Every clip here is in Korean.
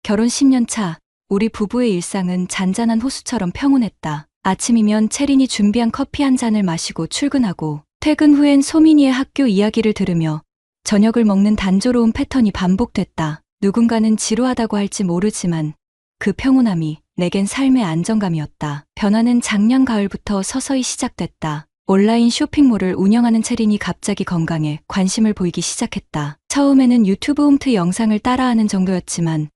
결혼 10년 차, 우리 부부의 일상은 잔잔한 호수처럼 평온했다. 아침이면 채린이 준비한 커피 한 잔을 마시고 출근하고, 퇴근 후엔 소민이의 학교 이야기를 들으며 저녁을 먹는 단조로운 패턴이 반복됐다. 누군가는 지루하다고 할지 모르지만 그 평온함이 내겐 삶의 안정감이었다. 변화는 작년 가을부터 서서히 시작됐다. 온라인 쇼핑몰을 운영하는 채린이 갑자기 건강에 관심을 보이기 시작했다. 처음에는 유튜브 홈트 영상을 따라하는 정도였지만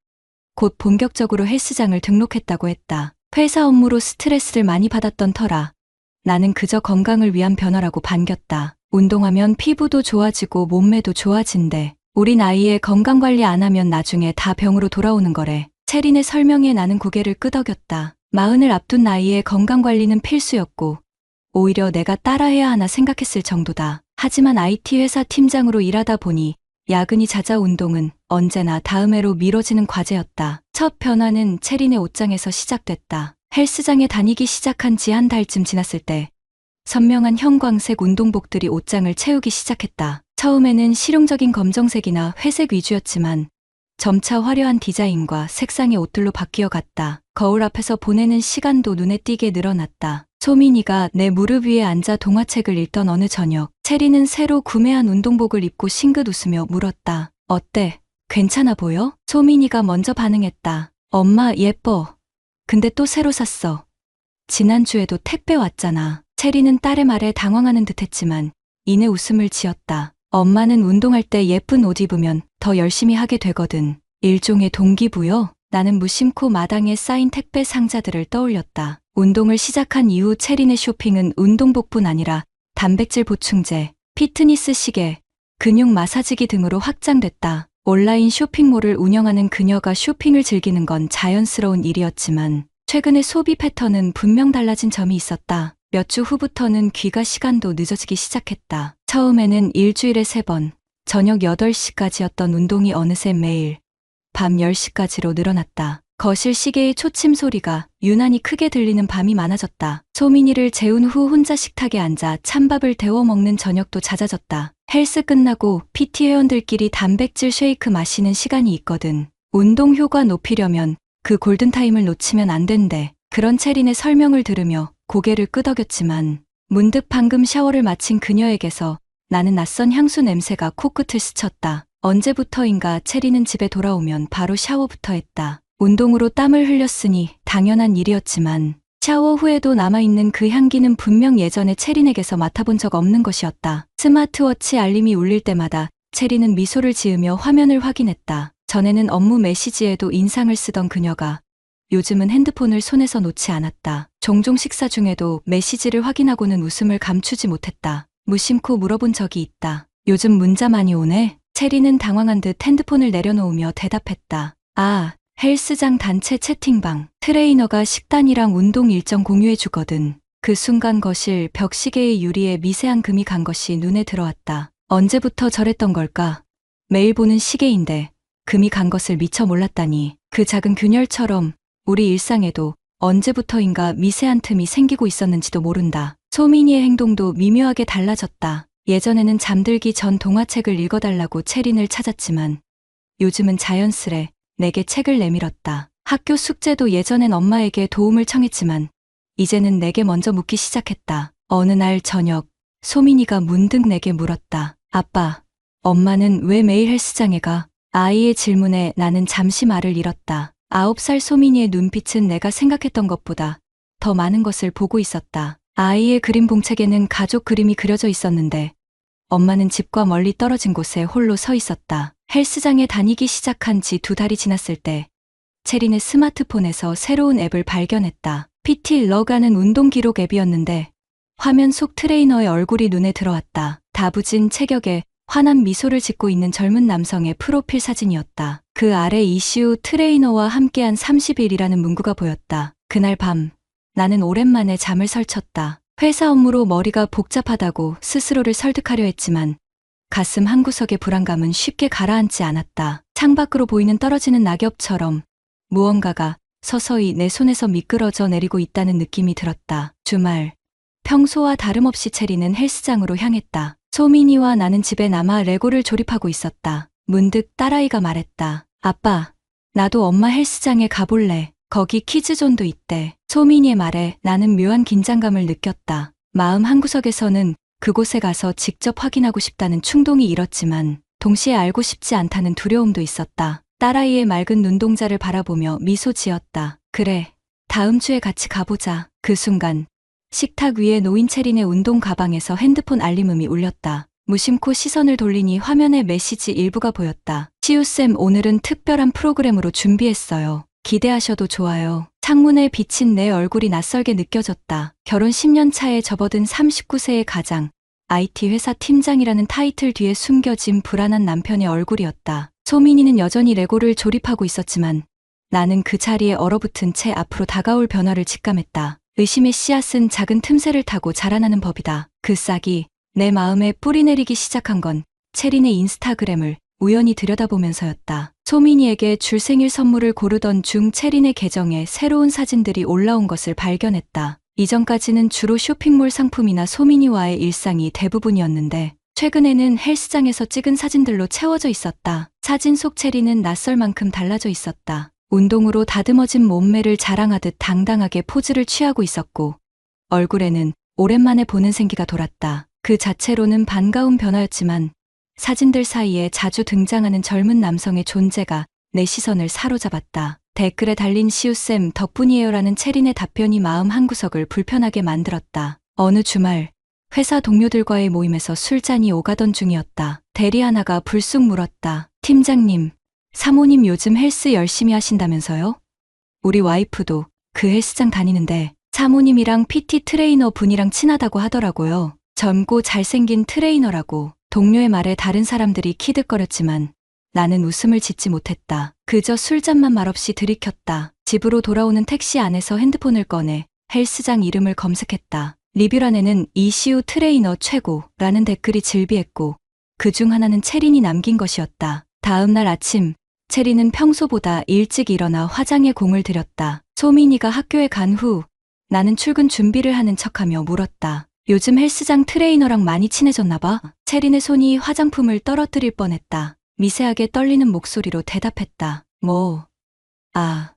곧 본격적으로 헬스장을 등록했다고 했다. 회사 업무로 스트레스를 많이 받았던 터라 나는 그저 건강을 위한 변화라고 반겼다. 운동하면 피부도 좋아지고 몸매도 좋아진대. 우리 나이에 건강관리 안 하면 나중에 다 병으로 돌아오는 거래. 채린의 설명에 나는 고개를 끄덕였다. 40을 앞둔 나이에 건강관리는 필수였고 오히려 내가 따라해야 하나 생각했을 정도다. 하지만 IT 회사 팀장으로 일하다 보니 야근이 잦아 운동은 언제나 다음 해로 미뤄지는 과제였다. 첫 변화는 채린의 옷장에서 시작됐다. 헬스장에 다니기 시작한 지 한 달쯤 지났을 때 선명한 형광색 운동복들이 옷장을 채우기 시작했다. 처음에는 실용적인 검정색이나 회색 위주였지만 점차 화려한 디자인과 색상의 옷들로 바뀌어 갔다. 거울 앞에서 보내는 시간도 눈에 띄게 늘어났다. 소민이가 내 무릎 위에 앉아 동화책을 읽던 어느 저녁, 채리는 새로 구매한 운동복을 입고 싱긋 웃으며 물었다. 어때? 괜찮아 보여? 소민이가 먼저 반응했다. 엄마 예뻐. 근데 또 새로 샀어. 지난주에도 택배 왔잖아. 채리는 딸의 말에 당황하는 듯했지만 이내 웃음을 지었다. 엄마는 운동할 때 예쁜 옷 입으면 더 열심히 하게 되거든. 일종의 동기부여? 나는 무심코 마당에 쌓인 택배 상자들을 떠올렸다. 운동을 시작한 이후 채린의 쇼핑은 운동복뿐 아니라 단백질 보충제, 피트니스 시계, 근육 마사지기 등으로 확장됐다. 온라인 쇼핑몰을 운영하는 그녀가 쇼핑을 즐기는 건 자연스러운 일이었지만 최근의 소비 패턴은 분명 달라진 점이 있었다. 몇 주 후부터는 귀가 시간도 늦어지기 시작했다. 처음에는 일주일에 3번, 저녁 8시까지였던 운동이 어느새 매일 밤 10시까지로 늘어났다. 거실 시계의 초침 소리가 유난히 크게 들리는 밤이 많아졌다. 소민이를 재운 후 혼자 식탁에 앉아 찬밥을 데워 먹는 저녁도 잦아졌다. 헬스 끝나고 PT 회원들끼리 단백질 쉐이크 마시는 시간이 있거든. 운동 효과 높이려면 그 골든타임을 놓치면 안 된대. 그런 채린의 설명을 들으며 고개를 끄덕였지만 문득 방금 샤워를 마친 그녀에게서 나는 낯선 향수 냄새가 코끝을 스쳤다. 언제부터인가 채린은 집에 돌아오면 바로 샤워부터 했다. 운동으로 땀을 흘렸으니 당연한 일이었지만 샤워 후에도 남아있는 그 향기는 분명 예전에 채린에게서 맡아본 적 없는 것이었다. 스마트워치 알림이 울릴 때마다 채린은 미소를 지으며 화면을 확인했다. 전에는 업무 메시지에도 인상을 쓰던 그녀가 요즘은 핸드폰을 손에서 놓지 않았다. 종종 식사 중에도 메시지를 확인하고는 웃음을 감추지 못했다. 무심코 물어본 적이 있다. 요즘 문자 많이 오네? 채린은 당황한 듯 핸드폰을 내려놓으며 대답했다. 아, 헬스장 단체 채팅방. 트레이너가 식단이랑 운동 일정 공유해주거든. 그 순간 거실 벽시계의 유리에 미세한 금이 간 것이 눈에 들어왔다. 언제부터 저랬던 걸까? 매일 보는 시계인데 금이 간 것을 미처 몰랐다니. 그 작은 균열처럼 우리 일상에도 언제부터인가 미세한 틈이 생기고 있었는지도 모른다. 소민이의 행동도 미묘하게 달라졌다. 예전에는 잠들기 전 동화책을 읽어달라고 채린을 찾았지만 요즘은 자연스레 내게 책을 내밀었다. 학교 숙제도 예전엔 엄마에게 도움을 청했지만 이제는 내게 먼저 묻기 시작했다. 어느 날 저녁 소민이가 문득 내게 물었다. 아빠, 엄마는 왜 매일 헬스장에 가? 아이의 질문에 나는 잠시 말을 잃었다. 9살 소민이의 눈빛은 내가 생각했던 것보다 더 많은 것을 보고 있었다. 아이의 그림 봉책에는 가족 그림이 그려져 있었는데 엄마는 집과 멀리 떨어진 곳에 홀로 서 있었다. 헬스장에 다니기 시작한 지 2달이 지났을 때 채린의 스마트폰에서 새로운 앱을 발견했다. PT 러가는 운동 기록 앱이었는데 화면 속 트레이너의 얼굴이 눈에 들어왔다. 다부진 체격에 환한 미소를 짓고 있는 젊은 남성의 프로필 사진이었다. 그 아래 이슈 트레이너와 함께한 30일이라는 문구가 보였다. 그날 밤 나는 오랜만에 잠을 설쳤다. 회사 업무로 머리가 복잡하다고 스스로를 설득하려 했지만 가슴 한구석의 불안감은 쉽게 가라앉지 않았다. 창밖으로 보이는 떨어지는 낙엽처럼 무언가가 서서히 내 손에서 미끄러져 내리고 있다는 느낌이 들었다. 주말, 평소와 다름없이 채리는 헬스장으로 향했다. 소민이와 나는 집에 남아 레고를 조립하고 있었다. 문득 딸아이가 말했다. 아빠, 나도 엄마 헬스장에 가볼래. 거기 키즈존도 있대. 소민이의 말에 나는 묘한 긴장감을 느꼈다. 마음 한구석에서는 그곳에 가서 직접 확인하고 싶다는 충동이 일었지만 동시에 알고 싶지 않다는 두려움도 있었다. 딸아이의 맑은 눈동자를 바라보며 미소 지었다. 그래, 다음 주에 같이 가보자. 그 순간 식탁 위에 놓인 체린의 운동 가방에서 핸드폰 알림음이 울렸다. 무심코 시선을 돌리니 화면에 메시지 일부가 보였다. 시우쌤, 오늘은 특별한 프로그램으로 준비했어요. 기대하셔도 좋아요. 창문에 비친 내 얼굴이 낯설게 느껴졌다. 결혼 10년 차에 접어든 39세의 가장, IT 회사 팀장이라는 타이틀 뒤에 숨겨진 불안한 남편의 얼굴이었다. 소민이는 여전히 레고를 조립하고 있었지만 나는 그 자리에 얼어붙은 채 앞으로 다가올 변화를 직감했다. 의심의 씨앗은 작은 틈새를 타고 자라나는 법이다. 그 싹이 내 마음에 뿌리내리기 시작한 건 체린의 인스타그램을 우연히 들여다보면서였다. 소민이에게 줄 생일 선물을 고르던 중 체린의 계정에 새로운 사진들이 올라온 것을 발견했다. 이전까지는 주로 쇼핑몰 상품이나 소민이와의 일상이 대부분이었는데 최근에는 헬스장에서 찍은 사진들로 채워져 있었다. 사진 속 체린은 낯설 만큼 달라져 있었다. 운동으로 다듬어진 몸매를 자랑하듯 당당하게 포즈를 취하고 있었고 얼굴에는 오랜만에 보는 생기가 돌았다. 그 자체로는 반가운 변화였지만 사진들 사이에 자주 등장하는 젊은 남성의 존재가 내 시선을 사로잡았다. 댓글에 달린 시우쌤 덕분이에요라는 체린의 답변이 마음 한구석을 불편하게 만들었다. 어느 주말 회사 동료들과의 모임에서 술잔이 오가던 중이었다. 대리 하나가 불쑥 물었다. 팀장님, 사모님 요즘 헬스 열심히 하신다면서요? 우리 와이프도 그 헬스장 다니는데 사모님이랑 PT 트레이너 분이랑 친하다고 하더라고요. 젊고 잘생긴 트레이너라고. 동료의 말에 다른 사람들이 키득거렸지만 나는 웃음을 짓지 못했다. 그저 술잔만 말없이 들이켰다. 집으로 돌아오는 택시 안에서 핸드폰을 꺼내 헬스장 이름을 검색했다. 리뷰란에는 이시우 트레이너 최고라는 댓글이 즐비했고 그중 하나는 체린이 남긴 것이었다. 다음 날 아침 체린은 평소보다 일찍 일어나 화장에 공을 들였다. 소민이가 학교에 간 후 나는 출근 준비를 하는 척하며 물었다. 요즘 헬스장 트레이너랑 많이 친해졌나 봐. 체린의 손이 화장품을 떨어뜨릴 뻔했다. 미세하게 떨리는 목소리로 대답했다.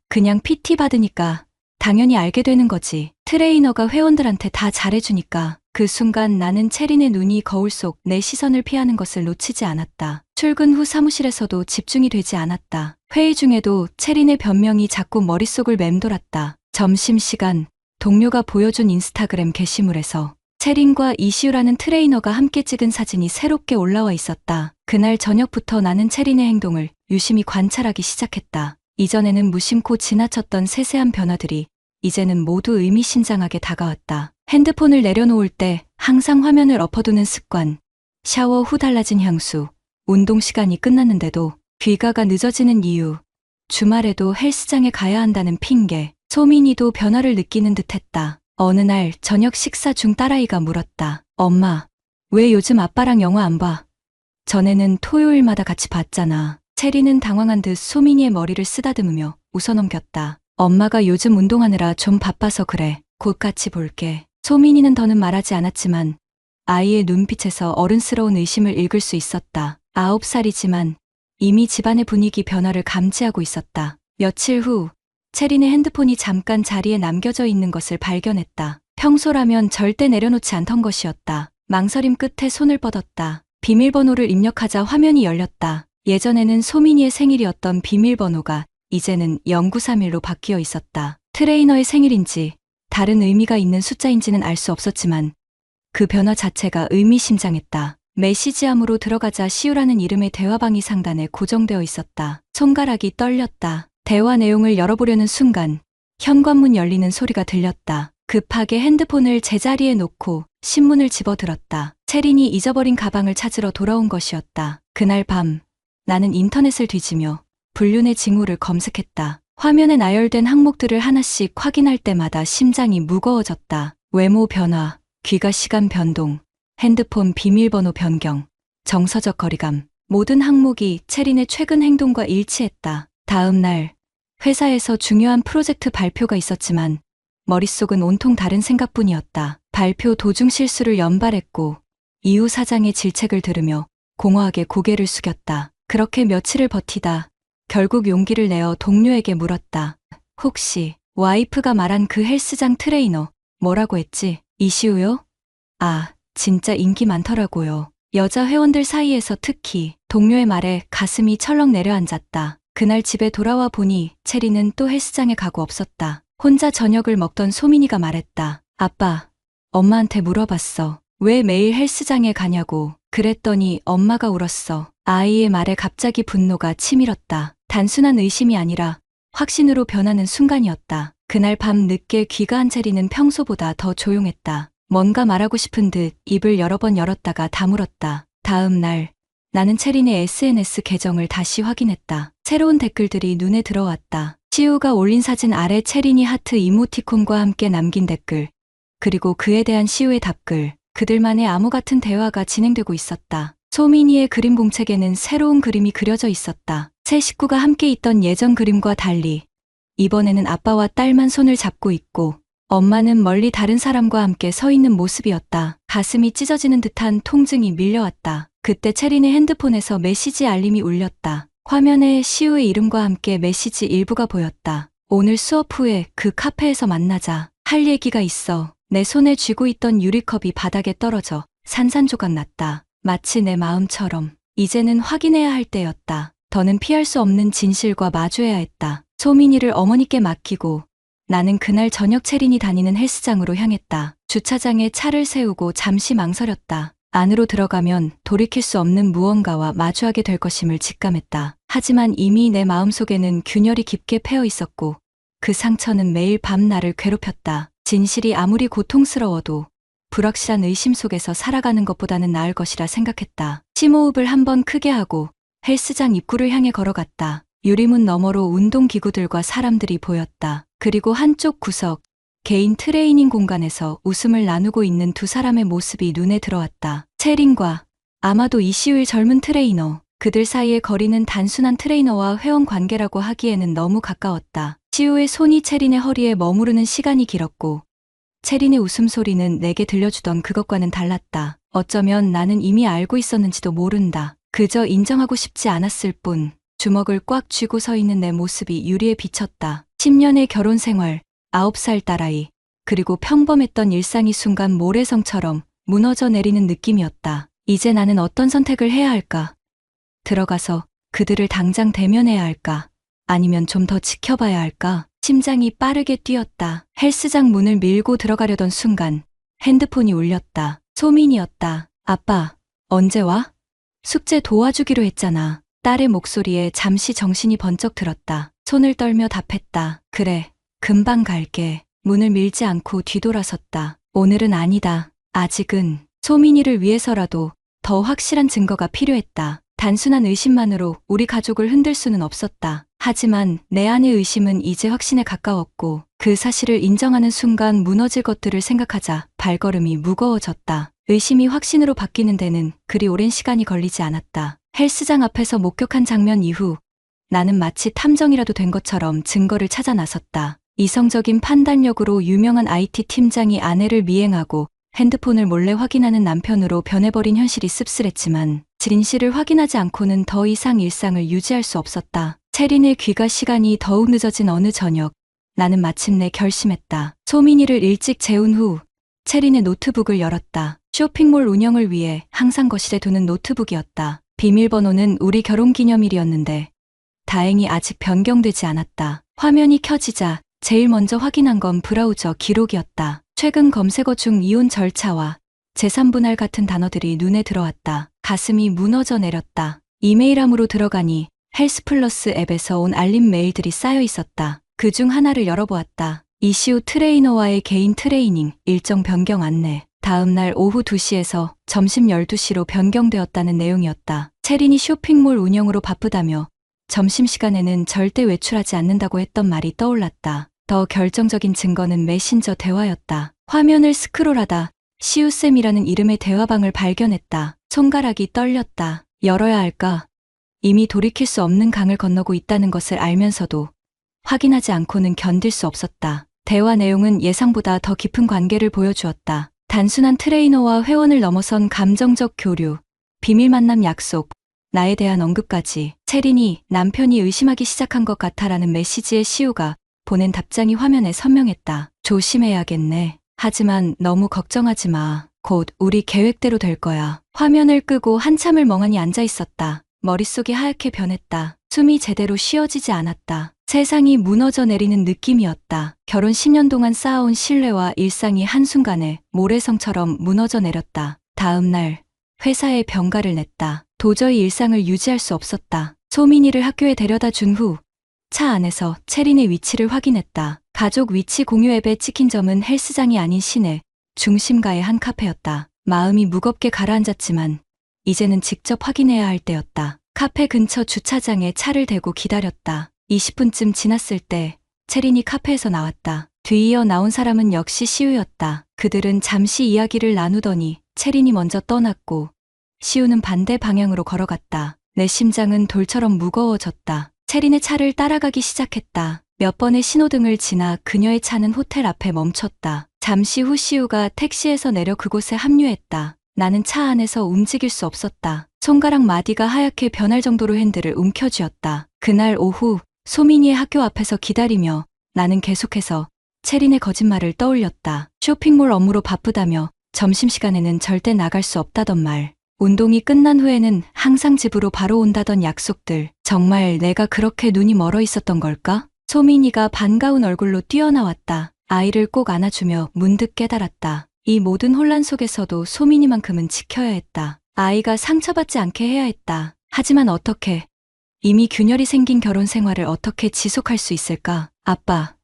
그냥 PT 받으니까 당연히 알게 되는 거지. 트레이너가 회원들한테 다 잘해주니까. 그 순간 나는 체린의 눈이 거울 속 내 시선을 피하는 것을 놓치지 않았다. 출근 후 사무실에서도 집중이 되지 않았다. 회의 중에도 체린의 변명이 자꾸 머릿속을 맴돌았다. 점심시간 동료가 보여준 인스타그램 게시물에서 체린과 이시우라는 트레이너가 함께 찍은 사진이 새롭게 올라와 있었다. 그날 저녁부터 나는 체린의 행동을 유심히 관찰하기 시작했다. 이전에는 무심코 지나쳤던 세세한 변화들이 이제는 모두 의미심장하게 다가왔다. 핸드폰을 내려놓을 때 항상 화면을 엎어두는 습관, 샤워 후 달라진 향수, 운동 시간이 끝났는데도 귀가가 늦어지는 이유, 주말에도 헬스장에 가야 한다는 핑계, 소민이도 변화를 느끼는 듯했다. 어느 날 저녁 식사 중 딸아이가 물었다. 엄마, 왜 요즘 아빠랑 영화 안 봐? 전에는 토요일마다 같이 봤잖아. 체리는 당황한 듯 소민이의 머리를 쓰다듬으며 웃어넘겼다. 엄마가 요즘 운동하느라 좀 바빠서 그래. 곧 같이 볼게. 소민이는 더는 말하지 않았지만 아이의 눈빛에서 어른스러운 의심을 읽을 수 있었다. 9살이지만 이미 집안의 분위기 변화를 감지하고 있었다. 며칠 후 체린의 핸드폰이 잠깐 자리에 남겨져 있는 것을 발견했다. 평소라면 절대 내려놓지 않던 것이었다. 망설임 끝에 손을 뻗었다. 비밀번호를 입력하자 화면이 열렸다. 예전에는 소민이의 생일이었던 비밀번호가 이제는 0931로 바뀌어 있었다. 트레이너의 생일인지 다른 의미가 있는 숫자인지는 알 수 없었지만 그 변화 자체가 의미심장했다. 메시지함으로 들어가자 시우라는 이름의 대화방이 상단에 고정되어 있었다. 손가락이 떨렸다. 대화 내용을 열어보려는 순간 현관문 열리는 소리가 들렸다. 급하게 핸드폰을 제자리에 놓고 신문을 집어들었다. 체린이 잊어버린 가방을 찾으러 돌아온 것이었다. 그날 밤 나는 인터넷을 뒤지며 불륜의 징후를 검색했다. 화면에 나열된 항목들을 하나씩 확인할 때마다 심장이 무거워졌다. 외모 변화, 귀가 시간 변동, 핸드폰 비밀번호 변경, 정서적 거리감. 모든 항목이 체린의 최근 행동과 일치했다. 다음 날 회사에서 중요한 프로젝트 발표가 있었지만 머릿속은 온통 다른 생각뿐이었다. 발표 도중 실수를 연발했고 이후 사장의 질책을 들으며 공허하게 고개를 숙였다. 그렇게 며칠을 버티다 결국 용기를 내어 동료에게 물었다. 혹시 와이프가 말한 그 헬스장 트레이너 뭐라고 했지? 이시우요? 아, 진짜 인기 많더라고요. 여자 회원들 사이에서 특히 동료의 말에 가슴이 철렁 내려앉았다. 그날 집에 돌아와 보니 체리는 또 헬스장에 가고 없었다. 혼자 저녁을 먹던 소민이가 말했다. 아빠, 엄마한테 물어봤어. 왜 매일 헬스장에 가냐고. 그랬더니 엄마가 울었어. 아이의 말에 갑자기 분노가 치밀었다. 단순한 의심이 아니라 확신으로 변하는 순간이었다. 그날 밤 늦게 귀가한 체리는 평소보다 더 조용했다. 뭔가 말하고 싶은 듯 입을 여러 번 열었다가 다물었다. 다음 날 나는 체린의 SNS 계정을 다시 확인했다. 새로운 댓글들이 눈에 들어왔다. 시우가 올린 사진 아래 체린이 하트 이모티콘과 함께 남긴 댓글, 그리고 그에 대한 시우의 답글, 그들만의 암호 같은 대화가 진행되고 있었다. 소민이의 그림 공책에는 새로운 그림이 그려져 있었다. 세 식구가 함께 있던 예전 그림과 달리 이번에는 아빠와 딸만 손을 잡고 있고 엄마는 멀리 다른 사람과 함께 서 있는 모습이었다. 가슴이 찢어지는 듯한 통증이 밀려왔다. 그때 체린의 핸드폰에서 메시지 알림이 울렸다. 화면에 시우의 이름과 함께 메시지 일부가 보였다. 오늘 수업 후에 그 카페에서 만나자. 할 얘기가 있어. 내 손에 쥐고 있던 유리컵이 바닥에 떨어져 산산조각 났다. 마치 내 마음처럼. 이제는 확인해야 할 때였다. 더는 피할 수 없는 진실과 마주해야 했다. 소민이를 어머니께 맡기고 나는 그날 저녁 체린이 다니는 헬스장으로 향했다. 주차장에 차를 세우고 잠시 망설였다. 안으로 들어가면 돌이킬 수 없는 무언가와 마주하게 될 것임을 직감했다. 하지만 이미 내 마음속에는 균열이 깊게 패어 있었고 그 상처는 매일 밤 나를 괴롭혔다. 진실이 아무리 고통스러워도 불확실한 의심 속에서 살아가는 것보다는 나을 것이라 생각했다. 심호흡을 한번 크게 하고 헬스장 입구를 향해 걸어갔다. 유리문 너머로 운동기구들과 사람들이 보였다. 그리고 한쪽 구석, 개인 트레이닝 공간에서 웃음을 나누고 있는 두 사람의 모습이 눈에 들어왔다. 체린과 아마도 이시우의 젊은 트레이너. 그들 사이의 거리는 단순한 트레이너와 회원 관계라고 하기에는 너무 가까웠다. 시우의 손이 체린의 허리에 머무르는 시간이 길었고 체린의 웃음소리는 내게 들려주던 그것과는 달랐다. 어쩌면 나는 이미 알고 있었는지도 모른다. 그저 인정하고 싶지 않았을 뿐. 주먹을 꽉 쥐고 서 있는 내 모습이 유리에 비쳤다. 10년의 결혼 생활, 9살 딸아이, 그리고 평범했던 일상이 순간 모래성처럼 무너져 내리는 느낌이었다. 이제 나는 어떤 선택을 해야 할까? 들어가서 그들을 당장 대면해야 할까? 아니면 좀 더 지켜봐야 할까? 심장이 빠르게 뛰었다. 헬스장 문을 밀고 들어가려던 순간 핸드폰이 울렸다. 소민이었다. 아빠, 언제 와? 숙제 도와주기로 했잖아. 딸의 목소리에 잠시 정신이 번쩍 들었다. 손을 떨며 답했다. 그래, 금방 갈게. 문을 밀지 않고 뒤돌아섰다. 오늘은 아니다. 아직은. 소민이를 위해서라도 더 확실한 증거가 필요했다. 단순한 의심만으로 우리 가족을 흔들 수는 없었다. 하지만 내 안의 의심은 이제 확신에 가까웠고 그 사실을 인정하는 순간 무너질 것들을 생각하자 발걸음이 무거워졌다. 의심이 확신으로 바뀌는 데는 그리 오랜 시간이 걸리지 않았다. 헬스장 앞에서 목격한 장면 이후 나는 마치 탐정이라도 된 것처럼 증거를 찾아 나섰다. 이성적인 판단력으로 유명한 IT 팀장이 아내를 미행하고 핸드폰을 몰래 확인하는 남편으로 변해버린 현실이 씁쓸했지만 진실을 확인하지 않고는 더 이상 일상을 유지할 수 없었다. 체린의 귀가 시간이 더욱 늦어진 어느 저녁 나는 마침내 결심했다. 소민이를 일찍 재운 후 체린의 노트북을 열었다. 쇼핑몰 운영을 위해 항상 거실에 두는 노트북이었다. 비밀번호는 우리 결혼기념일이었는데 다행히 아직 변경되지 않았다. 화면이 켜지자 제일 먼저 확인한 건 브라우저 기록이었다. 최근 검색어 중 이혼 절차와 재산분할 같은 단어들이 눈에 들어왔다. 가슴이 무너져 내렸다. 이메일함으로 들어가니 헬스플러스 앱에서 온 알림 메일들이 쌓여 있었다. 그중 하나를 열어보았다. 이시우 트레이너와의 개인 트레이닝 일정 변경 안내. 다음 날 오후 2시에서 점심 12시로 변경되었다는 내용이었다. 체린이 쇼핑몰 운영으로 바쁘다며 점심시간에는 절대 외출하지 않는다고 했던 말이 떠올랐다. 더 결정적인 증거는 메신저 대화였다. 화면을 스크롤하다 시우쌤이라는 이름의 대화방을 발견했다. 손가락이 떨렸다. 열어야 할까? 이미 돌이킬 수 없는 강을 건너고 있다는 것을 알면서도 확인하지 않고는 견딜 수 없었다. 대화 내용은 예상보다 더 깊은 관계를 보여주었다. 단순한 트레이너와 회원을 넘어선 감정적 교류, 비밀 만남 약속, 나에 대한 언급까지. 채린이 남편이 의심하기 시작한 것 같아라는 메시지에 시우가 보낸 답장이 화면에 선명했다. 조심해야겠네. 하지만 너무 걱정하지 마. 곧 우리 계획대로 될 거야. 화면을 끄고 한참을 멍하니 앉아 있었다. 머릿속이 하얗게 변했다. 숨이 제대로 쉬어지지 않았다. 세상이 무너져 내리는 느낌이었다. 결혼 10년 동안 쌓아온 신뢰와 일상이 한순간에 모래성처럼 무너져 내렸다. 다음 날 회사에 병가를 냈다. 도저히 일상을 유지할 수 없었다. 소민이를 학교에 데려다 준 후 차 안에서 채린의 위치를 확인했다. 가족 위치 공유 앱에 찍힌 점은 헬스장이 아닌 시내 중심가의 한 카페였다. 마음이 무겁게 가라앉았지만 이제는 직접 확인해야 할 때였다. 카페 근처 주차장에 차를 대고 기다렸다. 20분쯤 지났을 때 채린이 카페에서 나왔다. 뒤이어 나온 사람은 역시 시우였다. 그들은 잠시 이야기를 나누더니 채린이 먼저 떠났고 시우는 반대 방향으로 걸어갔다. 내 심장은 돌처럼 무거워졌다. 채린의 차를 따라가기 시작했다. 몇 번의 신호등을 지나 그녀의 차는 호텔 앞에 멈췄다. 잠시 후 시우가 택시에서 내려 그곳에 합류했다. 나는 차 안에서 움직일 수 없었다. 손가락 마디가 하얗게 변할 정도로 핸들을 움켜쥐었다. 그날 오후 소민이의 학교 앞에서 기다리며 나는 계속해서 채린의 거짓말을 떠올렸다. 쇼핑몰 업무로 바쁘다며 점심시간에는 절대 나갈 수 없다던 말. 운동이 끝난 후에는 항상 집으로 바로 온다던 약속들. 정말 내가 그렇게 눈이 멀어 있었던 걸까? 소민이가 반가운 얼굴로 뛰어나왔다. 아이를 꼭 안아주며 문득 깨달았다. 이 모든 혼란 속에서도 소민이만큼은 지켜야 했다. 아이가 상처받지 않게 해야 했다. 하지만 어떻게? 이미 균열이 생긴 결혼 생활을 어떻게 지속할 수 있을까? 아빠,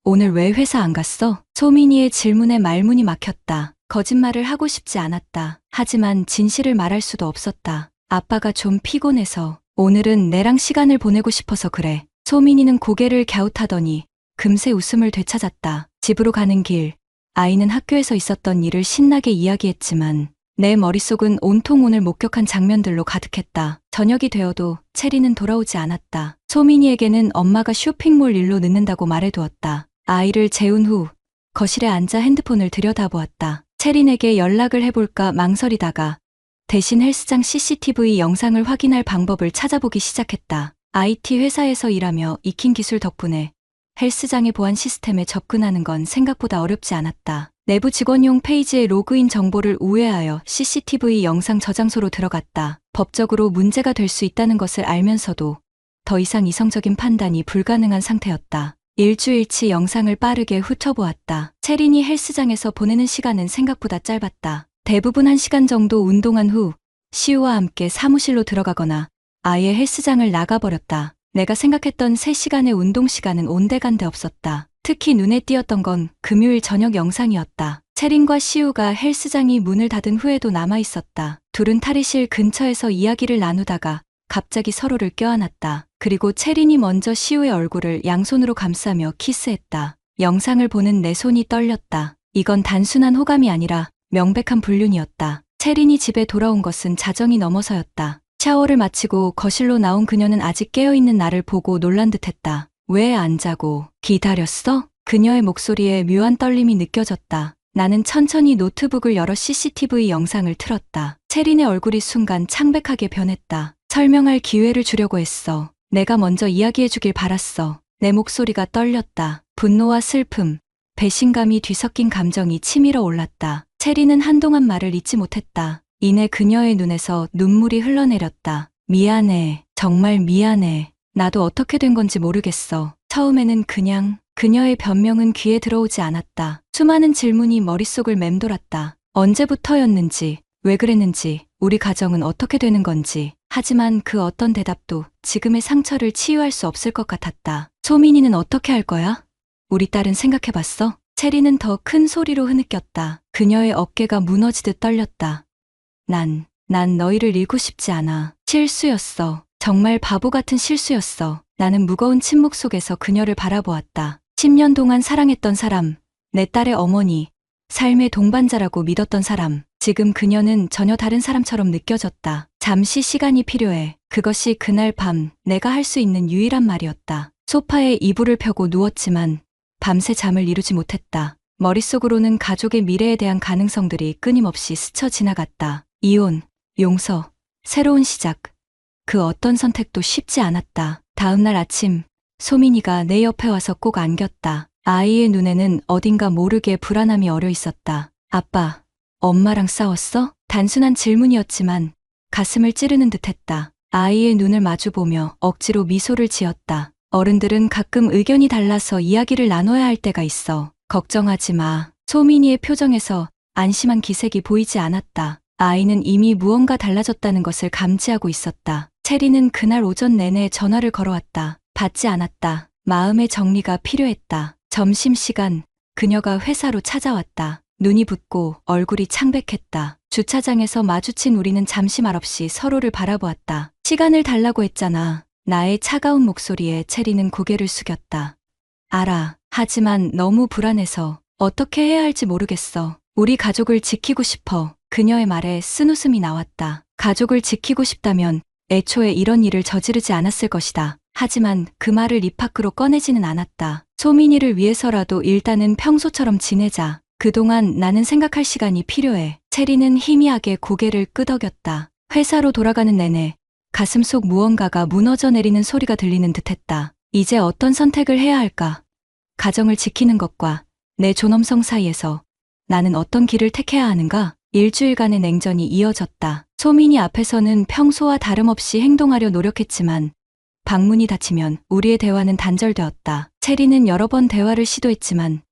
오늘 왜 회사 안 갔어? 소민이의 질문에 말문이 막혔다. 거짓말을 하고 싶지 않았다. 하지만 진실을 말할 수도 없었다. 아빠가 좀 피곤해서 오늘은 내랑 시간을 보내고 싶어서 그래. 소민이는 고개를 갸웃하더니 금세 웃음을 되찾았다. 집으로 가는 길, 아이는 학교에서 있었던 일을 신나게 이야기했지만 내 머릿속은 온통 오늘 목격한 장면들로 가득했다. 저녁이 되어도 채리는 돌아오지 않았다. 소민이에게는 엄마가 쇼핑몰 일로 늦는다고 말해두었다. 아이를 재운 후 거실에 앉아 핸드폰을 들여다보았다. 채린에게 연락을 해볼까 망설이다가 대신 헬스장 CCTV 영상을 확인할 방법을 찾아보기 시작했다. IT 회사에서 일하며 익힌 기술 덕분에 헬스장의 보안 시스템에 접근하는 건 생각보다 어렵지 않았다. 내부 직원용 페이지의 로그인 정보를 우회하여 CCTV 영상 저장소로 들어갔다. 법적으로 문제가 될 수 있다는 것을 알면서도 더 이상 이성적인 판단이 불가능한 상태였다. 일주일치 영상을 빠르게 훑어보았다. 채린이 헬스장에서 보내는 시간은 생각보다 짧았다. 대부분 1시간 정도 운동한 후 시우와 함께 사무실로 들어가거나 아예 헬스장을 나가버렸다. 내가 생각했던 3시간의 운동 시간은 온데간데 없었다. 특히 눈에 띄었던 건 금요일 저녁 영상이었다. 채린과 시우가 헬스장이 문을 닫은 후에도 남아있었다. 둘은 탈의실 근처에서 이야기를 나누다가 갑자기 서로를 껴안았다. 그리고 채린이 먼저 시우의 얼굴을 양손으로 감싸며 키스했다. 영상을 보는 내 손이 떨렸다. 이건 단순한 호감이 아니라 명백한 불륜이었다. 채린이 집에 돌아온 것은 자정이 넘어서였다. 샤워를 마치고 거실로 나온 그녀는 아직 깨어있는 나를 보고 놀란 듯했다. 왜 안 자고 기다렸어? 그녀의 목소리에 묘한 떨림이 느껴졌다. 나는 천천히 노트북을 열어 CCTV 영상을 틀었다. 채린의 얼굴이 순간 창백하게 변했다. 설명할 기회를 주려고 했어. 내가 먼저 이야기해주길 바랐어. 내 목소리가 떨렸다. 분노와 슬픔, 배신감이 뒤섞인 감정이 치밀어 올랐다. 채린은 한동안 말을 잇지 못했다. 이내 그녀의 눈에서 눈물이 흘러내렸다. 미안해. 정말 미안해. 나도 어떻게 된 건지 모르겠어. 처음에는 그냥 그녀의 변명은 귀에 들어오지 않았다. 수많은 질문이 머릿속을 맴돌았다. 언제부터였는지, 왜 그랬는지, 우리 가정은 어떻게 되는 건지. 하지만 그 어떤 대답도 지금의 상처를 치유할 수 없을 것 같았다. 소민이는 어떻게 할 거야? 우리 딸은 생각해봤어? 채리는 더 큰 소리로 흐느꼈다. 그녀의 어깨가 무너지듯 떨렸다. 난 너희를 잃고 싶지 않아. 실수였어. 정말 바보 같은 실수였어. 나는 무거운 침묵 속에서 그녀를 바라보았다. 10년 동안 사랑했던 사람, 내 딸의 어머니, 삶의 동반자라고 믿었던 사람. 지금 그녀는 전혀 다른 사람처럼 느껴졌다. 잠시 시간이 필요해. 그것이 그날 밤 내가 할 수 있는 유일한 말이었다. 소파에 이불을 펴고 누웠지만 밤새 잠을 이루지 못했다. 머릿속으로는 가족의 미래에 대한 가능성들이 끊임없이 스쳐 지나갔다. 이혼, 용서, 새로운 시작. 그 어떤 선택도 쉽지 않았다. 다음 날 아침, 소민이가 내 옆에 와서 꼭 안겼다. 아이의 눈에는 어딘가 모르게 불안함이 어려 있었다. 아빠, 엄마랑 싸웠어? 단순한 질문이었지만 가슴을 찌르는 듯했다. 아이의 눈을 마주보며 억지로 미소를 지었다. 어른들은 가끔 의견이 달라서 이야기를 나눠야 할 때가 있어. 걱정하지 마. 소민이의 표정에서 안심한 기색이 보이지 않았다. 아이는 이미 무언가 달라졌다는 것을 감지하고 있었다. 체리는 그날 오전 내내 전화를 걸어왔다. 받지 않았다. 마음의 정리가 필요했다. 점심시간, 그녀가 회사로 찾아왔다. 눈이 붓고 얼굴이 창백했다. 주차장에서 마주친 우리는 잠시 말없이 서로를 바라보았다. 시간을 달라고 했잖아. 나의 차가운 목소리에 체리는 고개를 숙였다. 알아. 하지만 너무 불안해서 어떻게 해야 할지 모르겠어. 우리 가족을 지키고 싶어. 그녀의 말에 쓴웃음이 나왔다. 가족을 지키고 싶다면 애초에 이런 일을 저지르지 않았을 것이다. 하지만 그 말을 입 밖으로 꺼내지는 않았다. 소민이를 위해서라도 일단은 평소처럼 지내자. 그동안 나는 생각할 시간이 필요해. 체리는 희미하게 고개를 끄덕였다. 회사로 돌아가는 내내 가슴 속 무언가가 무너져 내리는 소리가 들리는 듯했다. 이제 어떤 선택을 해야 할까? 가정을 지키는 것과 내 존엄성 사이에서 나는 어떤 길을 택해야 하는가? 일주일간의 냉전이 이어졌다. 소민이 앞에서는 평소와 다름없이 행동하려 노력했지만 방문이 닫히면 우리의 대화는 단절되었다. 체리는 여러 번 대화를 시도했지만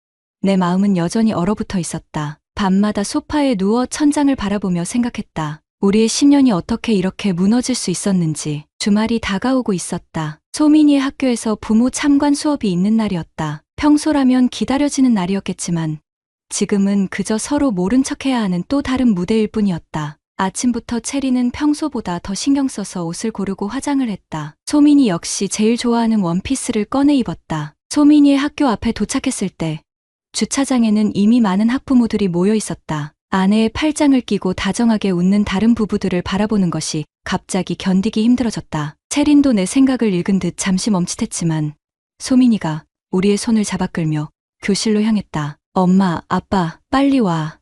내 마음은 여전히 얼어붙어 있었다. 밤마다 소파에 누워 천장을 바라보며 생각했다. 우리의 10년이 어떻게 이렇게 무너질 수 있었는지. 주말이 다가오고 있었다. 소민이의 학교에서 부모 참관 수업이 있는 날이었다. 평소라면 기다려지는 날이었겠지만 지금은 그저 서로 모른 척해야 하는 또 다른 무대일 뿐이었다. 아침부터 체리는 평소보다 더 신경 써서 옷을 고르고 화장을 했다. 소민이 역시 제일 좋아하는 원피스를 꺼내 입었다. 소민이의 학교 앞에 도착했을 때 주차장에는 이미 많은 학부모들이 모여 있었다. 아내의 팔짱을 끼고 다정하게 웃는 다른 부부들을 바라보는 것이 갑자기 견디기 힘들어졌다. 체린도 내 생각을 읽은 듯 잠시 멈칫했지만 소민이가 우리의 손을 잡아 끌며 교실로 향했다. 엄마, 아빠, 빨리 와.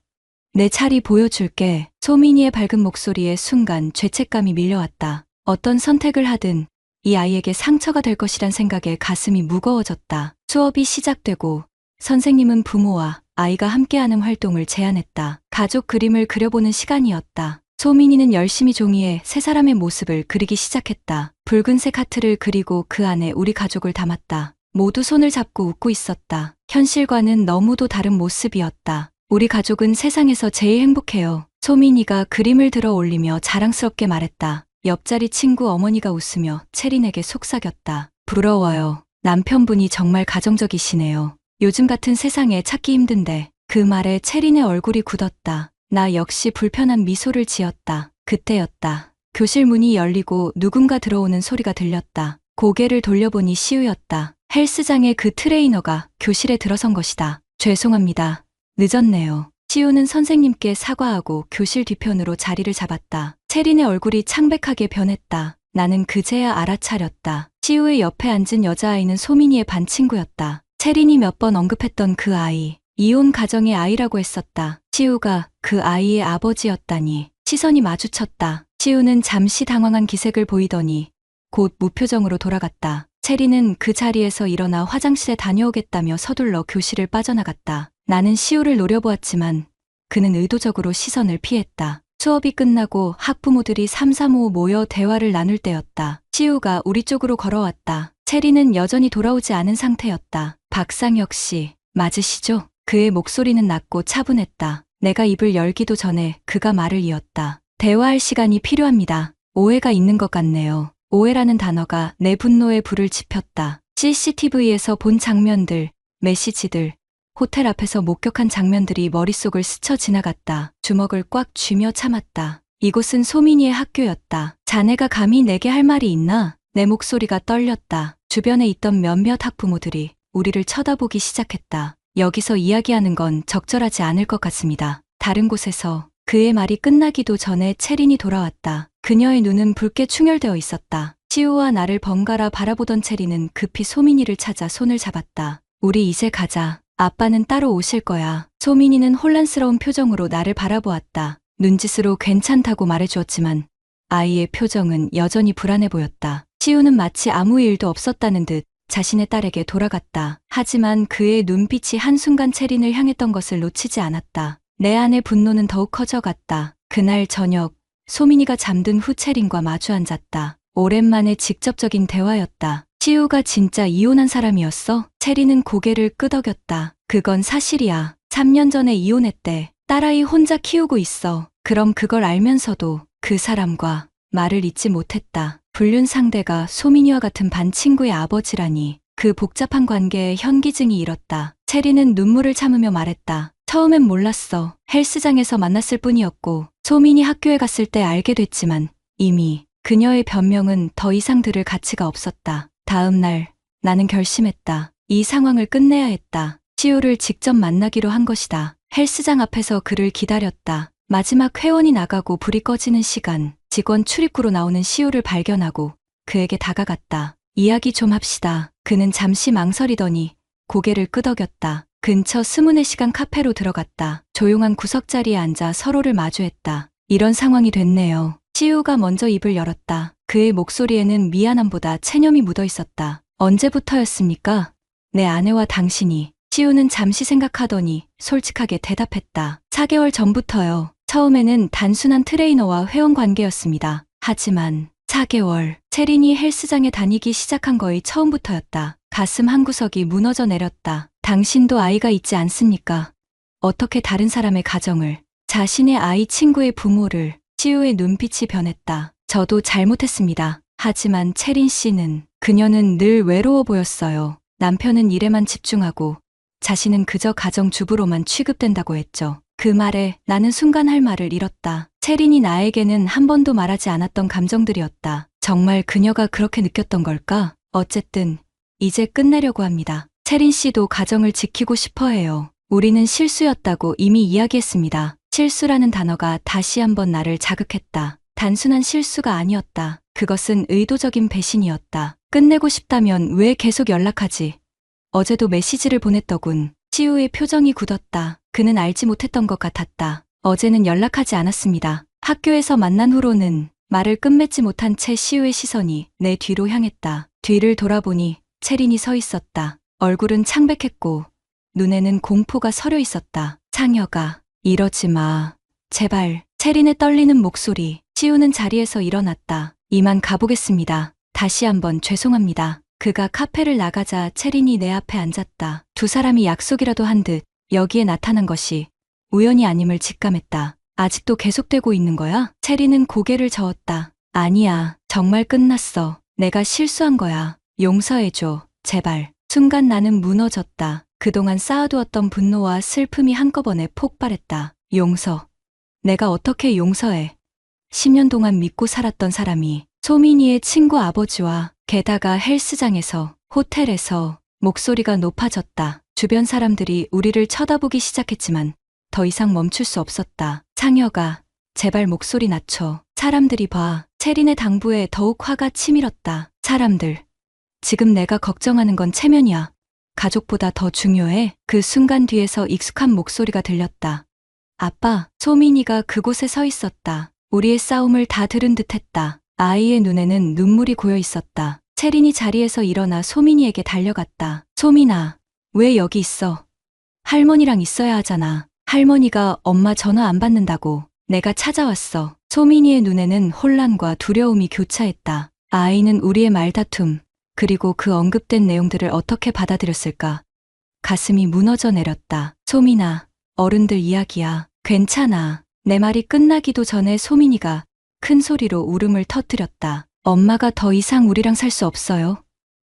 내 차리 보여줄게. 소민이의 밝은 목소리에 순간 죄책감이 밀려왔다. 어떤 선택을 하든 이 아이에게 상처가 될 것이란 생각에 가슴이 무거워졌다. 수업이 시작되고 선생님은 부모와 아이가 함께하는 활동을 제안했다. 가족 그림을 그려보는 시간이었다. 소민이는 열심히 종이에 세 사람의 모습을 그리기 시작했다. 붉은색 하트를 그리고 그 안에 우리 가족을 담았다. 모두 손을 잡고 웃고 있었다. 현실과는 너무도 다른 모습이었다. 우리 가족은 세상에서 제일 행복해요. 소민이가 그림을 들어 올리며 자랑스럽게 말했다. 옆자리 친구 어머니가 웃으며 체린에게 속삭였다. 부러워요. 남편분이 정말 가정적이시네요. 요즘 같은 세상에 찾기 힘든데. 그 말에 체린의 얼굴이 굳었다. 나 역시 불편한 미소를 지었다. 그때였다. 교실 문이 열리고 누군가 들어오는 소리가 들렸다. 고개를 돌려보니 시우였다. 헬스장의 그 트레이너가 교실에 들어선 것이다. 죄송합니다. 늦었네요. 시우는 선생님께 사과하고 교실 뒤편으로 자리를 잡았다. 체린의 얼굴이 창백하게 변했다. 나는 그제야 알아차렸다. 시우의 옆에 앉은 여자아이는 소민이의 반 친구였다. 체린이 몇 번 언급했던 그 아이. 이혼 가정의 아이라고 했었다. 시우가 그 아이의 아버지였다니. 시선이 마주쳤다. 시우는 잠시 당황한 기색을 보이더니 곧 무표정으로 돌아갔다. 체리는 그 자리에서 일어나 화장실에 다녀오겠다며 서둘러 교실을 빠져나갔다. 나는 시우를 노려보았지만 그는 의도적으로 시선을 피했다. 수업이 끝나고 학부모들이 삼삼오오 모여 대화를 나눌 때였다. 시우가 우리 쪽으로 걸어왔다. 체리는 여전히 돌아오지 않은 상태였다. 박상혁 씨, 맞으시죠? 그의 목소리는 낮고 차분했다. 내가 입을 열기도 전에 그가 말을 이었다. 대화할 시간이 필요합니다. 오해가 있는 것 같네요. 오해라는 단어가 내 분노에 불을 지폈다. CCTV에서 본 장면들, 메시지들, 호텔 앞에서 목격한 장면들이 머릿속을 스쳐 지나갔다. 주먹을 꽉 쥐며 참았다. 이곳은 소민이의 학교였다. 자네가 감히 내게 할 말이 있나? 내 목소리가 떨렸다. 주변에 있던 몇몇 학부모들이 우리를 쳐다보기 시작했다. 여기서 이야기하는 건 적절하지 않을 것 같습니다. 다른 곳에서 그의 말이 끝나기도 전에 체린이 돌아왔다. 그녀의 눈은 붉게 충혈되어 있었다. 시우와 나를 번갈아 바라보던 체린은 급히 소민이를 찾아 손을 잡았다. 우리 이제 가자. 아빠는 따로 오실 거야. 소민이는 혼란스러운 표정으로 나를 바라보았다. 눈짓으로 괜찮다고 말해주었지만 아이의 표정은 여전히 불안해 보였다. 시우는 마치 아무 일도 없었다는 듯 자신의 딸에게 돌아갔다. 하지만 그의 눈빛이 한순간 채린을 향했던 것을 놓치지 않았다. 내 안의 분노는 더욱 커져갔다. 그날 저녁, 소민이가 잠든 후 채린과 마주 앉았다. 오랜만에 직접적인 대화였다. 시우가 진짜 이혼한 사람이었어? 채린은 고개를 끄덕였다. 그건 사실이야. 3년 전에 이혼했대. 딸아이 혼자 키우고 있어. 그럼 그걸 알면서도 그 사람과 말을 잇지 못했다. 불륜 상대가 소민이와 같은 반 친구의 아버지라니. 그 복잡한 관계에 현기증이 일었다. 채린은 눈물을 참으며 말했다. 처음엔 몰랐어. 헬스장에서 만났을 뿐이었고 소민이 학교에 갔을 때 알게 됐지만 이미 그녀의 변명은 더 이상 들을 가치가 없었다. 다음 날 나는 결심했다. 이 상황을 끝내야 했다. 시우를 직접 만나기로 한 것이다. 헬스장 앞에서 그를 기다렸다. 마지막 회원이 나가고 불이 꺼지는 시간, 직원 출입구로 나오는 시우를 발견하고 그에게 다가갔다. 이야기 좀 합시다. 그는 잠시 망설이더니 고개를 끄덕였다. 근처 스무 4시간 카페로 들어갔다. 조용한 구석자리에 앉아 서로를 마주했다. 이런 상황이 됐네요. 시우가 먼저 입을 열었다. 그의 목소리에는 미안함보다 체념이 묻어 있었다. 언제부터였습니까? 내 아내와 당신이. 시우는 잠시 생각하더니 솔직하게 대답했다. 4개월 전부터요. 처음에는 단순한 트레이너와 회원 관계였습니다. 하지만 4개월, 채린이 헬스장에 다니기 시작한 거의 처음부터였다. 가슴 한구석이 무너져 내렸다. 당신도 아이가 있지 않습니까? 어떻게 다른 사람의 가정을, 자신의 아이 친구의 부모를. 시우의 눈빛이 변했다. 저도 잘못했습니다. 하지만 채린 씨는, 그녀는 늘 외로워 보였어요. 남편은 일에만 집중하고 자신은 그저 가정주부로만 취급된다고 했죠. 그 말에 나는 순간 할 말을 잃었다. 채린이 나에게는 한 번도 말하지 않았던 감정들이었다. 정말 그녀가 그렇게 느꼈던 걸까? 어쨌든 이제 끝내려고 합니다. 채린 씨도 가정을 지키고 싶어 해요. 우리는 실수였다고 이미 이야기했습니다. 실수라는 단어가 다시 한번 나를 자극했다. 단순한 실수가 아니었다. 그것은 의도적인 배신이었다. 끝내고 싶다면 왜 계속 연락하지? 어제도 메시지를 보냈더군. 시우의 표정이 굳었다. 그는 알지 못했던 것 같았다. 어제는 연락하지 않았습니다. 학교에서 만난 후로는 말을 끝맺지 못한 채 시우의 시선이 내 뒤로 향했다. 뒤를 돌아보니 채린이 서 있었다. 얼굴은 창백했고 눈에는 공포가 서려 있었다. 창혁아, 이러지 마. 제발. 채린의 떨리는 목소리. 시우는 자리에서 일어났다. 이만 가보겠습니다. 다시 한번 죄송합니다. 그가 카페를 나가자 채린이 내 앞에 앉았다. 두 사람이 약속이라도 한 듯 여기에 나타난 것이 우연이 아님을 직감했다. 아직도 계속되고 있는 거야? 채린은 고개를 저었다. 아니야. 정말 끝났어. 내가 실수한 거야. 용서해줘. 제발. 순간 나는 무너졌다. 그동안 쌓아두었던 분노와 슬픔이 한꺼번에 폭발했다. 용서. 내가 어떻게 용서해? 10년 동안 믿고 살았던 사람이 소민이의 친구 아버지와 게다가 헬스장에서, 호텔에서 목소리가 높아졌다. 주변 사람들이 우리를 쳐다보기 시작했지만 더 이상 멈출 수 없었다. 창혁아, 제발 목소리 낮춰. 사람들이 봐. 채린의 당부에 더욱 화가 치밀었다. 사람들. 지금 내가 걱정하는 건 체면이야. 가족보다 더 중요해. 그 순간 뒤에서 익숙한 목소리가 들렸다. 아빠. 소민이가 그곳에 서 있었다. 우리의 싸움을 다 들은 듯했다. 아이의 눈에는 눈물이 고여 있었다. 채린이 자리에서 일어나 소민이에게 달려갔다. 소민아, 왜 여기 있어? 할머니랑 있어야 하잖아. 할머니가 엄마 전화 안 받는다고. 내가 찾아왔어. 소민이의 눈에는 혼란과 두려움이 교차했다. 아이는 우리의 말다툼, 그리고 그 언급된 내용들을 어떻게 받아들였을까? 가슴이 무너져 내렸다. 소민아, 어른들 이야기야. 괜찮아. 내 말이 끝나기도 전에 소민이가 큰 소리로 울음을 터뜨렸다. 엄마가 더 이상 우리랑 살 수 없어요?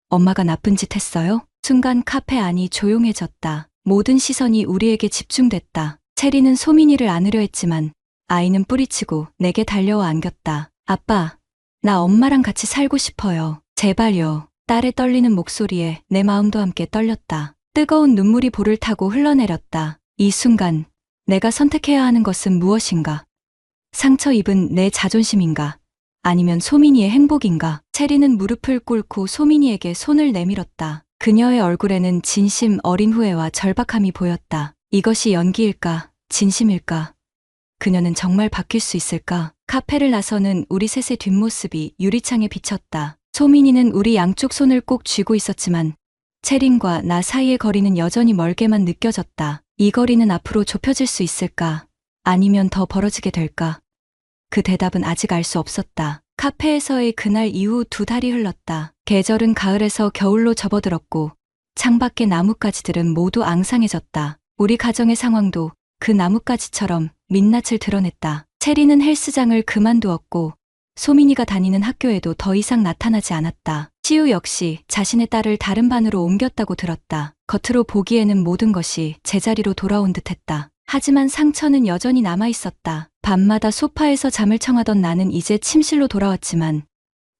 엄마가 나쁜 짓 했어요? 순간 카페 안이 조용해졌다. 모든 시선이 우리에게 집중됐다. 채리는 소민이를 안으려 했지만 아이는 뿌리치고 내게 달려와 안겼다. 아빠, 나 엄마랑 같이 살고 싶어요. 제발요. 딸의 떨리는 목소리에 내 마음도 함께 떨렸다. 뜨거운 눈물이 볼을 타고 흘러내렸다. 이 순간 내가 선택해야 하는 것은 무엇인가? 상처 입은 내 자존심인가? 아니면 소민이의 행복인가? 채리는 무릎을 꿇고 소민이에게 손을 내밀었다. 그녀의 얼굴에는 진심 어린 후회와 절박함이 보였다. 이것이 연기일까? 진심일까? 그녀는 정말 바뀔 수 있을까? 카페를 나서는 우리 셋의 뒷모습이 유리창에 비쳤다. 소민이는 우리 양쪽 손을 꼭 쥐고 있었지만 채린과 나 사이의 거리는 여전히 멀게만 느껴졌다. 이 거리는 앞으로 좁혀질 수 있을까? 아니면 더 벌어지게 될까? 그 대답은 아직 알 수 없었다. 카페에서의 그날 이후 2달이 흘렀다. 계절은 가을에서 겨울로 접어들었고 창밖의 나뭇가지들은 모두 앙상해졌다. 우리 가정의 상황도 그 나뭇가지처럼 민낯을 드러냈다. 채리는 헬스장을 그만두었고 소민이가 다니는 학교에도 더 이상 나타나지 않았다. 시우 역시 자신의 딸을 다른 반으로 옮겼다고 들었다. 겉으로 보기에는 모든 것이 제자리로 돌아온 듯했다. 하지만 상처는 여전히 남아있었다. 밤마다 소파에서 잠을 청하던 나는 이제 침실로 돌아왔지만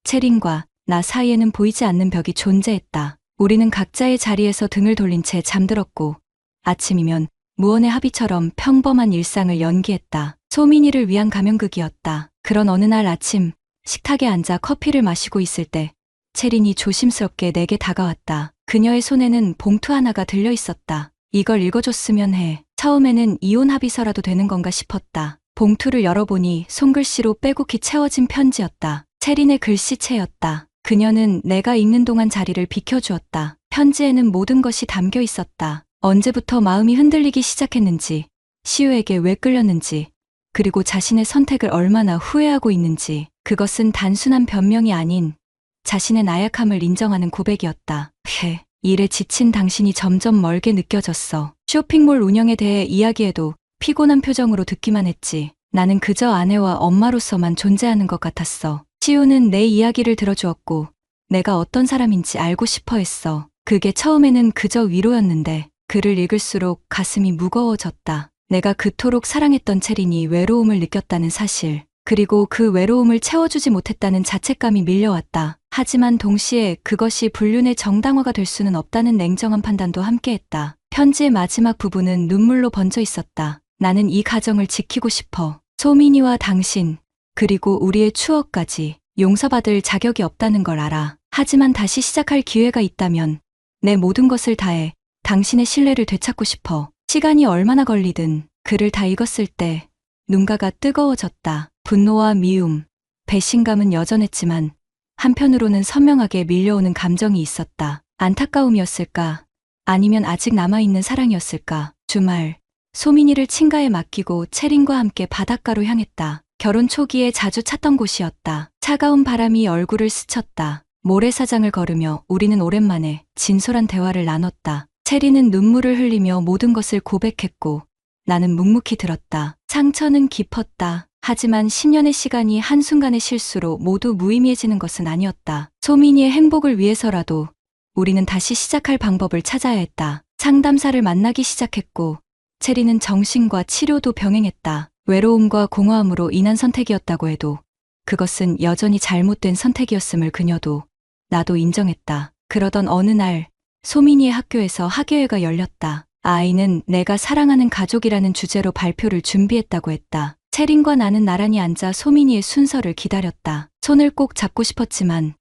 채린과 나 사이에는 보이지 않는 벽이 존재했다. 우리는 각자의 자리에서 등을 돌린 채 잠들었고 아침이면 무언의 합의처럼 평범한 일상을 연기했다. 소민이를 위한 가면극이었다. 그런 어느 날 아침 식탁에 앉아 커피를 마시고 있을 때 채린이 조심스럽게 내게 다가왔다. 그녀의 손에는 봉투 하나가 들려 있었다. 이걸 읽어줬으면 해. 처음에는 이혼 합의서라도 되는 건가 싶었다. 봉투를 열어보니 손글씨로 빼곡히 채워진 편지였다. 채린의 글씨체였다. 그녀는 내가 읽는 동안 자리를 비켜주었다. 편지에는 모든 것이 담겨 있었다. 언제부터 마음이 흔들리기 시작했는지, 시우에게 왜 끌렸는지, 그리고 자신의 선택을 얼마나 후회하고 있는지. 그것은 단순한 변명이 아닌 자신의 나약함을 인정하는 고백이었다. 일에 지친 당신이 점점 멀게 느껴졌어. 쇼핑몰 운영에 대해 이야기해도 피곤한 표정으로 듣기만 했지. 나는 그저 아내와 엄마로서만 존재하는 것 같았어. 시우는 내 이야기를 들어주었고 내가 어떤 사람인지 알고 싶어 했어. 그게 처음에는 그저 위로였는데 글을 읽을수록 가슴이 무거워졌다. 내가 그토록 사랑했던 채린이 외로움을 느꼈다는 사실, 그리고 그 외로움을 채워주지 못했다는 자책감이 밀려왔다. 하지만 동시에 그것이 불륜의 정당화가 될 수는 없다는 냉정한 판단도 함께했다. 편지의 마지막 부분은 눈물로 번져 있었다. 나는 이 가정을 지키고 싶어. 소민이와 당신, 그리고 우리의 추억까지 용서받을 자격이 없다는 걸 알아. 하지만 다시 시작할 기회가 있다면 내 모든 것을 다해 당신의 신뢰를 되찾고 싶어. 시간이 얼마나 걸리든 글을 다 읽었을 때 눈가가 뜨거워졌다. 분노와 미움, 배신감은 여전했지만 한편으로는 선명하게 밀려오는 감정이 있었다. 안타까움이었을까? 아니면 아직 남아있는 사랑이었을까? 주말, 소민이를 친가에 맡기고 채린과 함께 바닷가로 향했다. 결혼 초기에 자주 찾던 곳이었다. 차가운 바람이 얼굴을 스쳤다. 모래사장을 걸으며 우리는 오랜만에 진솔한 대화를 나눴다. 채린은 눈물을 흘리며 모든 것을 고백했고 나는 묵묵히 들었다. 상처는 깊었다. 하지만 10년의 시간이 한순간의 실수로 모두 무의미해지는 것은 아니었다. 소민이의 행복을 위해서라도 우리는 다시 시작할 방법을 찾아야 했다. 상담사를 만나기 시작했고 채린은 정신과 치료도 병행했다. 외로움과 공허함으로 인한 선택이었다고 해도 그것은 여전히 잘못된 선택이었음을 그녀도 나도 인정했다. 그러던 어느 날 소민이의 학교에서 학예회가 열렸다. 아이는 내가 사랑하는 가족이라는 주제로 발표를 준비했다고 했다. 채린과 나는 나란히 앉아 소민이의 순서를 기다렸다. 손을 꼭 잡고 싶었지만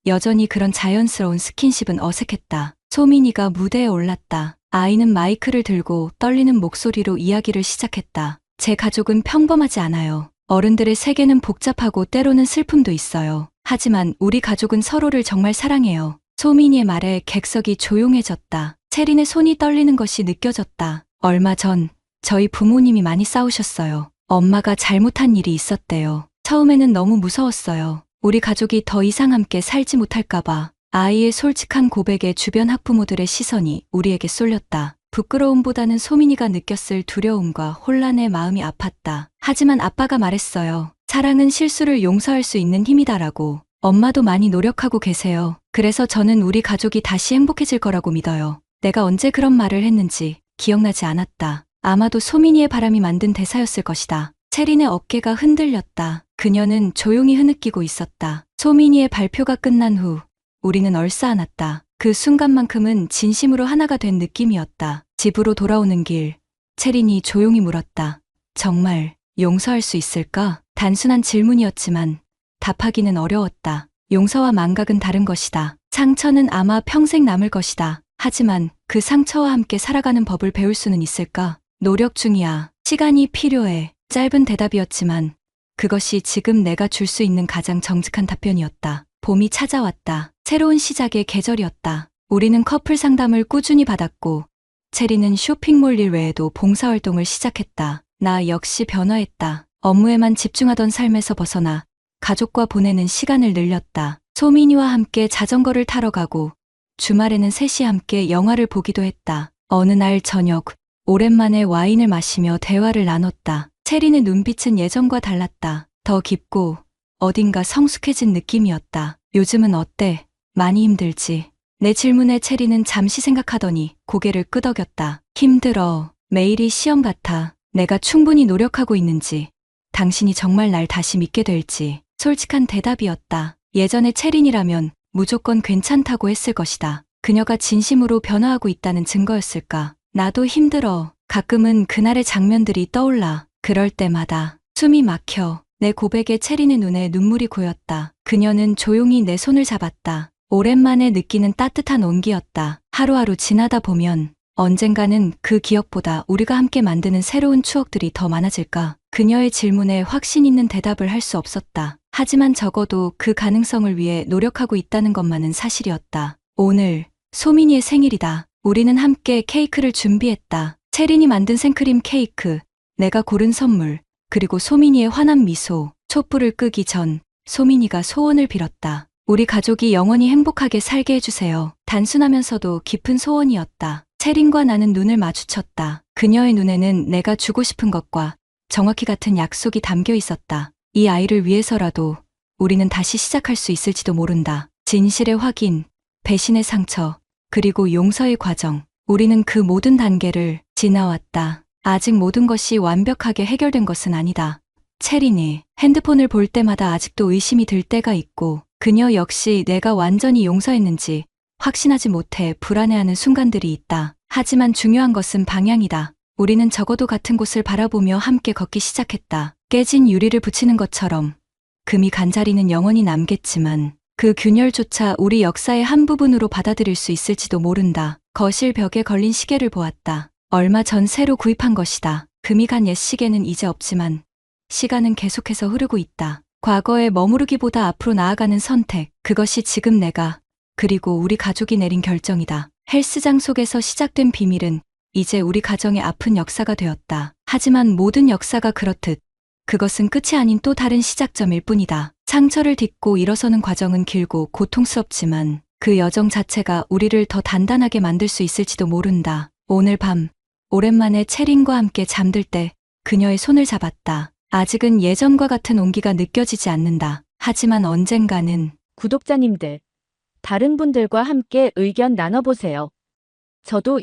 여전히 그런 자연스러운 스킨십은 어색했다. 소민이가 무대에 올랐다. 아이는 마이크를 들고 떨리는 목소리로 이야기를 시작했다. 제 가족은 평범하지 않아요. 어른들의 세계는 복잡하고 때로는 슬픔도 있어요. 하지만 우리 가족은 서로를 정말 사랑해요. 소민이의 말에 객석이 조용해졌다. 채린의 손이 떨리는 것이 느껴졌다. 얼마 전 저희 부모님이 많이 싸우셨어요. 엄마가 잘못한 일이 있었대요. 처음에는 너무 무서웠어요. 우리 가족이 더 이상 함께 살지 못할까봐. 아이의 솔직한 고백에 주변 학부모들의 시선이 우리에게 쏠렸다. 부끄러움보다는 소민이가 느꼈을 두려움과 혼란의 마음이 아팠다. 하지만 아빠가 말했어요. 사랑은 실수를 용서할 수 있는 힘이다라고. 엄마도 많이 노력하고 계세요. 그래서 저는 우리 가족이 다시 행복해질 거라고 믿어요. 내가 언제 그런 말을 했는지 기억나지 않았다. 아마도 소민이의 바람이 만든 대사였을 것이다. 채린의 어깨가 흔들렸다. 그녀는 조용히 흐느끼고 있었다. 소민이의 발표가 끝난 후 우리는 얼싸안았다. 그 순간만큼은 진심으로 하나가 된 느낌이었다. 집으로 돌아오는 길, 채린이 조용히 물었다. 정말 용서할 수 있을까? 단순한 질문이었지만 답하기는 어려웠다. 용서와 망각은 다른 것이다. 상처는 아마 평생 남을 것이다. 하지만 그 상처와 함께 살아가는 법을 배울 수는 있을까? 노력 중이야. 시간이 필요해. 짧은 대답이었지만 그것이 지금 내가 줄 수 있는 가장 정직한 답변이었다. 봄이 찾아왔다. 새로운 시작의 계절이었다. 우리는 커플 상담을 꾸준히 받았고 체리는 쇼핑몰 일 외에도 봉사활동을 시작했다. 나 역시 변화했다. 업무에만 집중하던 삶에서 벗어나 가족과 보내는 시간을 늘렸다. 소민이와 함께 자전거를 타러 가고 주말에는 셋이 함께 영화를 보기도 했다. 어느 날 저녁 오랜만에 와인을 마시며 대화를 나눴다. 체리의 눈빛은 예전과 달랐다. 더 깊고 어딘가 성숙해진 느낌이었다. 요즘은 어때? 많이 힘들지? 내 질문에 체리는 잠시 생각하더니 고개를 끄덕였다. 힘들어. 매일이 시험 같아. 내가 충분히 노력하고 있는지, 당신이 정말 날 다시 믿게 될지. 솔직한 대답이었다. 예전에 체린이라면 무조건 괜찮다고 했을 것이다. 그녀가 진심으로 변화하고 있다는 증거였을까? 나도 힘들어. 가끔은 그날의 장면들이 떠올라. 그럴 때마다 숨이 막혀. 내 고백에 체린의 눈에 눈물이 고였다. 그녀는 조용히 내 손을 잡았다. 오랜만에 느끼는 따뜻한 온기였다. 하루하루 지나다 보면 언젠가는 그 기억보다 우리가 함께 만드는 새로운 추억들이 더 많아질까? 그녀의 질문에 확신 있는 대답을 할 수 없었다. 하지만 적어도 그 가능성을 위해 노력하고 있다는 것만은 사실이었다. 오늘 소민이의 생일이다. 우리는 함께 케이크를 준비했다. 체린이 만든 생크림 케이크, 내가 고른 선물, 그리고 소민이의 환한 미소. 촛불을 끄기 전 소민이가 소원을 빌었다. 우리 가족이 영원히 행복하게 살게 해주세요. 단순하면서도 깊은 소원이었다. 체린과 나는 눈을 마주쳤다. 그녀의 눈에는 내가 주고 싶은 것과 정확히 같은 약속이 담겨 있었다. 이 아이를 위해서라도 우리는 다시 시작할 수 있을지도 모른다. 진실의 확인, 배신의 상처, 그리고 용서의 과정. 우리는 그 모든 단계를 지나왔다. 아직 모든 것이 완벽하게 해결된 것은 아니다. 체린이 핸드폰을 볼 때마다 아직도 의심이 들 때가 있고 그녀 역시 내가 완전히 용서했는지 확신하지 못해 불안해하는 순간들이 있다. 하지만 중요한 것은 방향이다. 우리는 적어도 같은 곳을 바라보며 함께 걷기 시작했다. 깨진 유리를 붙이는 것처럼 금이 간 자리는 영원히 남겠지만 그 균열조차 우리 역사의 한 부분으로 받아들일 수 있을지도 모른다. 거실 벽에 걸린 시계를 보았다. 얼마 전 새로 구입한 것이다. 금이 간 옛 시계는 이제 없지만 시간은 계속해서 흐르고 있다. 과거에 머무르기보다 앞으로 나아가는 선택, 그것이 지금 내가 그리고 우리 가족이 내린 결정이다. 헬스장 속에서 시작된 비밀은 이제 우리 가정의 아픈 역사가 되었다. 하지만 모든 역사가 그렇듯 그것은 끝이 아닌 또 다른 시작점일 뿐이다. 상처를 딛고 일어서는 과정은 길고 고통스럽지만 그 여정 자체가 우리를 더 단단하게 만들 수 있을지도 모른다. 오늘 밤 오랜만에 체린과 함께 잠들 때 그녀의 손을 잡았다. 아직은 예전과 같은 온기가 느껴지지 않는다. 하지만 언젠가는. 구독자님들, 다른 분들과 함께 의견 나눠보세요. 저도